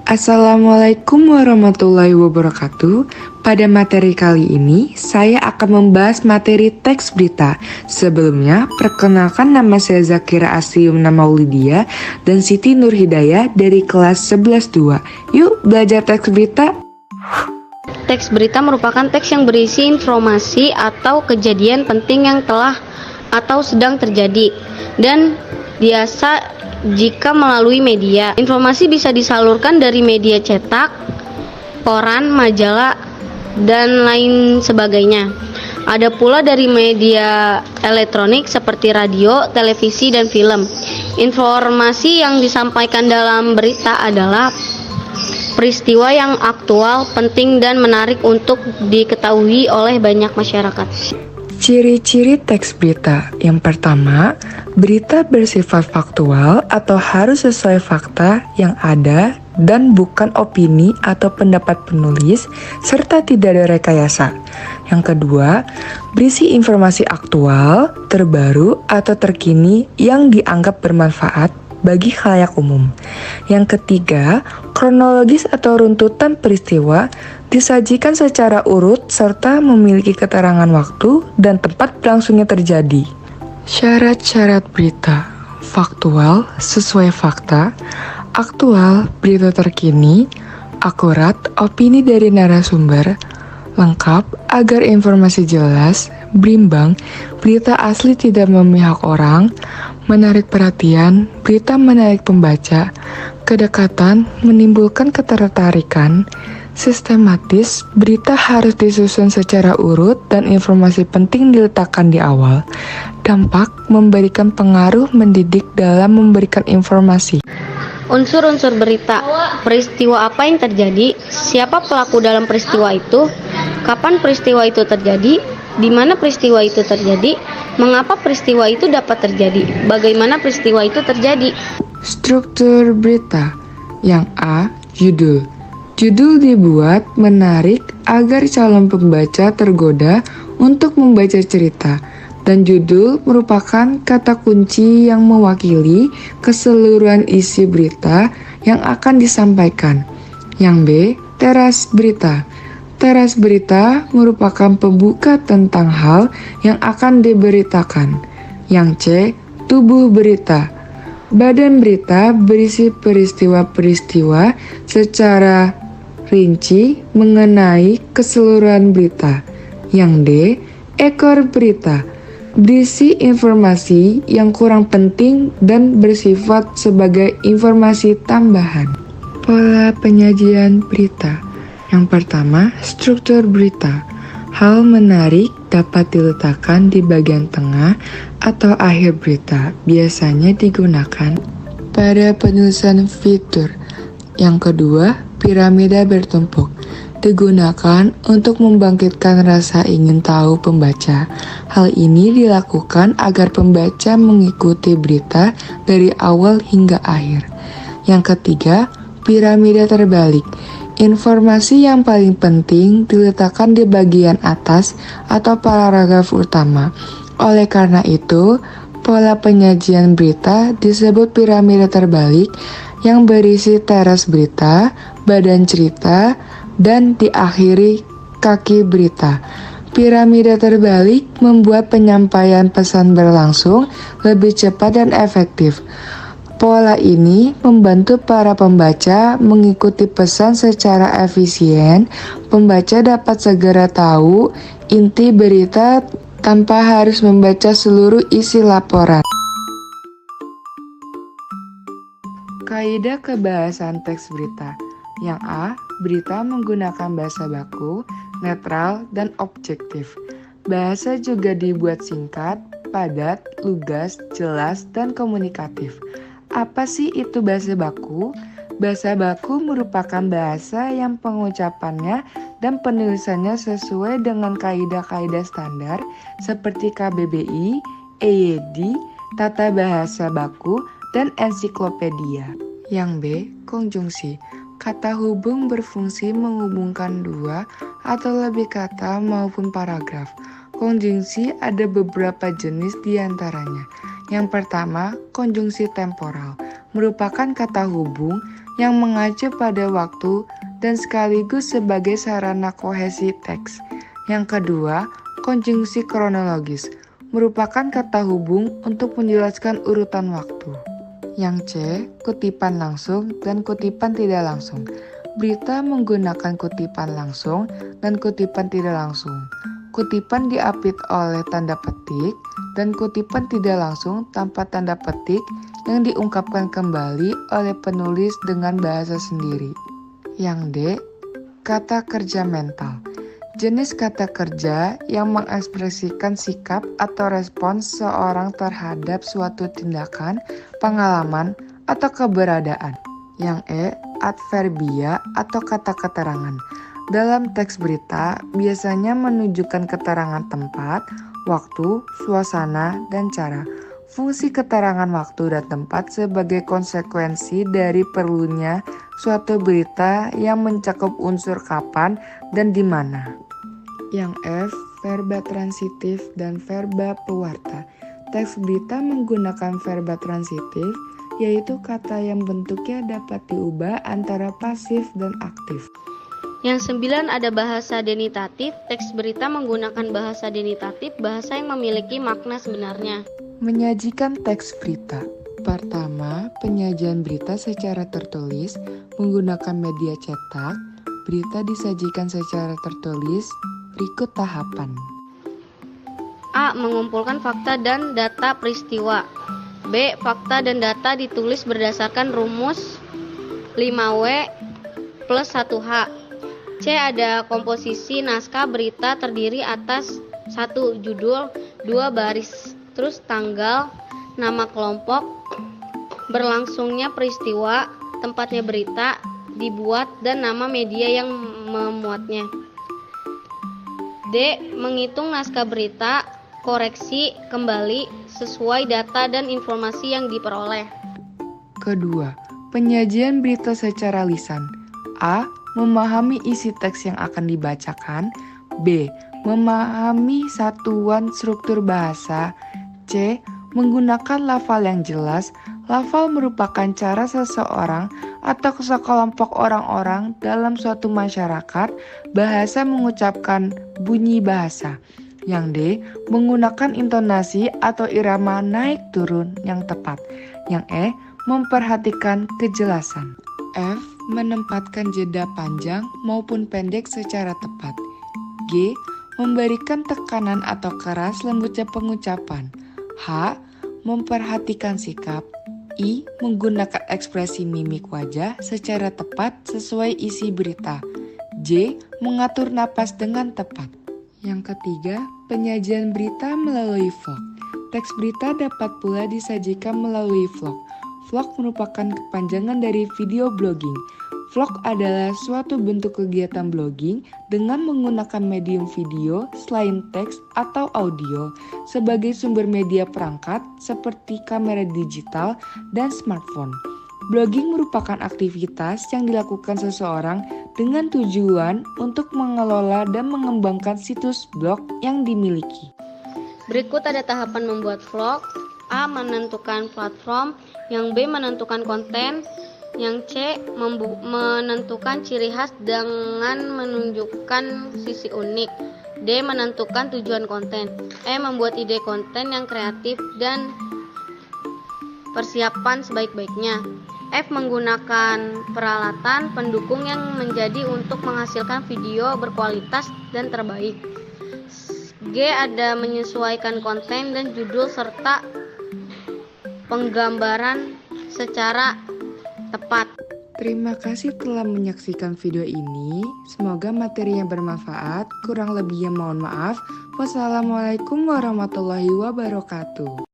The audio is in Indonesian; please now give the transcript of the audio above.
Assalamualaikum warahmatullahi wabarakatuh. Pada materi kali ini, saya akan membahas materi teks berita. Sebelumnya, perkenalkan nama saya Zakira Asyumna Maulidia dan Siti Nurhidayah dari kelas 11-2. Yuk belajar teks berita. Teks berita merupakan teks yang berisi informasi atau kejadian penting yang telah atau sedang terjadi dan biasa jika melalui media. Informasi bisa disalurkan dari media cetak, koran, majalah, dan lain sebagainya. Ada pula dari media elektronik seperti radio, televisi, dan film. Informasi yang disampaikan dalam berita adalah peristiwa yang aktual, penting, dan menarik untuk diketahui oleh banyak masyarakat. Ciri-ciri teks berita. Yang pertama, berita bersifat faktual atau harus sesuai fakta yang ada dan bukan opini atau pendapat penulis, serta tidak ada rekayasa. Yang kedua, berisi informasi aktual, terbaru, atau terkini yang dianggap bermanfaat bagi khalayak umum. Yang ketiga, kronologis atau runtutan peristiwa disajikan secara urut serta memiliki keterangan waktu dan tempat berlangsungnya terjadi. Syarat-syarat berita: faktual, sesuai fakta; aktual, berita terkini; akurat, opini dari narasumber; lengkap, agar informasi jelas; berimbang, berita asli tidak memihak orang; menarik perhatian, berita menarik pembaca; kedekatan, menimbulkan ketertarikan; sistematis, berita harus disusun secara urut dan informasi penting diletakkan di awal; dampak, memberikan pengaruh mendidik dalam memberikan informasi. Unsur-unsur berita: peristiwa apa yang terjadi, siapa pelaku dalam peristiwa itu, kapan peristiwa itu terjadi, di mana peristiwa itu terjadi, mengapa peristiwa itu dapat terjadi, bagaimana peristiwa itu terjadi. Struktur berita. Yang A, judul. Judul dibuat menarik agar calon pembaca tergoda untuk membaca cerita, dan judul merupakan kata kunci yang mewakili keseluruhan isi berita yang akan disampaikan. Yang B, teras berita. Teras berita merupakan pembuka tentang hal yang akan diberitakan. Yang C, tubuh berita. Badan berita berisi peristiwa-peristiwa secara rinci mengenai keseluruhan berita. Yang D, ekor berita. Berisi informasi yang kurang penting dan bersifat sebagai informasi tambahan. Pola penyajian berita. Yang pertama, struktur berita. Hal menarik dapat diletakkan di bagian tengah atau akhir berita, biasanya digunakan pada penulisan fitur. Yang kedua, piramida bertumpuk. Digunakan untuk membangkitkan rasa ingin tahu pembaca. Hal ini dilakukan agar pembaca mengikuti berita dari awal hingga akhir. Yang ketiga, piramida terbalik. Informasi yang paling penting diletakkan di bagian atas atau paragraf utama. Oleh karena itu, pola penyajian berita disebut piramida terbalik yang berisi teras berita, badan cerita, dan diakhiri kaki berita. Piramida terbalik membuat penyampaian pesan berlangsung lebih cepat dan efektif. Pola ini membantu para pembaca mengikuti pesan secara efisien. Pembaca dapat segera tahu inti berita tanpa harus membaca seluruh isi laporan. Kaidah kebahasan teks berita. Yang A, berita menggunakan bahasa baku, netral, dan objektif. Bahasa juga dibuat singkat, padat, lugas, jelas, dan komunikatif. Apa sih itu bahasa baku? Bahasa baku merupakan bahasa yang pengucapannya dan penulisannya sesuai dengan kaidah-kaidah standar seperti KBBI, EYD, Tata Bahasa Baku, dan ensiklopedia. Yang B, konjungsi. Kata hubung berfungsi menghubungkan dua atau lebih kata maupun paragraf. Konjungsi ada beberapa jenis diantaranya. Yang pertama, konjungsi temporal, merupakan kata hubung yang mengacu pada waktu dan sekaligus sebagai sarana kohesi teks. Yang kedua, konjungsi kronologis, merupakan kata hubung untuk menjelaskan urutan waktu. Yang C, kutipan langsung dan kutipan tidak langsung. Berita menggunakan kutipan langsung dan kutipan tidak langsung. Kutipan diapit oleh tanda petik dan kutipan tidak langsung tanpa tanda petik yang diungkapkan kembali oleh penulis dengan bahasa sendiri. Yang D, kata kerja mental. Jenis kata kerja yang mengekspresikan sikap atau respons seorang terhadap suatu tindakan, pengalaman, atau keberadaan. Yang E, adverbia atau kata keterangan. Dalam teks berita, biasanya menunjukkan keterangan tempat, waktu, suasana, dan cara. Fungsi keterangan waktu dan tempat sebagai konsekuensi dari perlunya suatu berita yang mencakup unsur kapan dan di mana. Yang F, verba transitif dan verba pewarta. Teks berita menggunakan verba transitif, yaitu kata yang bentuknya dapat diubah antara pasif dan aktif. Yang 9 ada bahasa denitatif. Teks berita menggunakan bahasa denitatif, bahasa yang memiliki makna sebenarnya. Menyajikan teks berita. Pertama, penyajian berita secara tertulis menggunakan media cetak. Berita disajikan secara tertulis. Berikut tahapan. A. Mengumpulkan fakta dan data peristiwa. B. Fakta dan data ditulis berdasarkan rumus 5W plus 1H. C. Ada komposisi naskah berita terdiri atas 1. Judul, 2. Baris, terus tanggal, nama kelompok, berlangsungnya peristiwa, tempatnya berita dibuat, dan nama media yang memuatnya. D. Menghitung naskah berita, koreksi kembali sesuai data dan informasi yang diperoleh. Kedua, penyajian berita secara lisan. A. Memahami isi teks yang akan dibacakan. B. Memahami satuan struktur bahasa. C. Menggunakan lafal yang jelas. Lafal merupakan cara seseorang atau sekelompok orang-orang dalam suatu masyarakat bahasa mengucapkan bunyi bahasa. Yang D. Menggunakan intonasi atau irama naik turun yang tepat. Yang E. Memperhatikan kejelasan. F. Menempatkan jeda panjang maupun pendek secara tepat. G. Memberikan tekanan atau keras lembutnya pengucapan. H. Memperhatikan sikap. I. Menggunakan ekspresi mimik wajah secara tepat sesuai isi berita. J. Mengatur napas dengan tepat. Yang ketiga, penyajian berita melalui vlog. Teks berita dapat pula disajikan melalui vlog. Vlog merupakan kepanjangan dari video blogging. Vlog adalah suatu bentuk kegiatan blogging dengan menggunakan medium video selain teks atau audio sebagai sumber media perangkat seperti kamera digital dan smartphone. Blogging merupakan aktivitas yang dilakukan seseorang dengan tujuan untuk mengelola dan mengembangkan situs blog yang dimiliki. Berikut ada tahapan membuat vlog. A. Menentukan platform. Yang B. Menentukan konten. Yang C. Menentukan ciri khas dengan menunjukkan sisi unik. D. Menentukan tujuan konten. E. Membuat ide konten yang kreatif dan persiapan sebaik-baiknya. F. Menggunakan peralatan pendukung yang menjadi untuk menghasilkan video berkualitas dan terbaik. G. Ada menyesuaikan konten dan judul serta penggambaran secara tepat. Terima kasih telah menyaksikan video ini. Semoga materinya bermanfaat. Kurang lebihnya mohon maaf. Wassalamualaikum warahmatullahi wabarakatuh.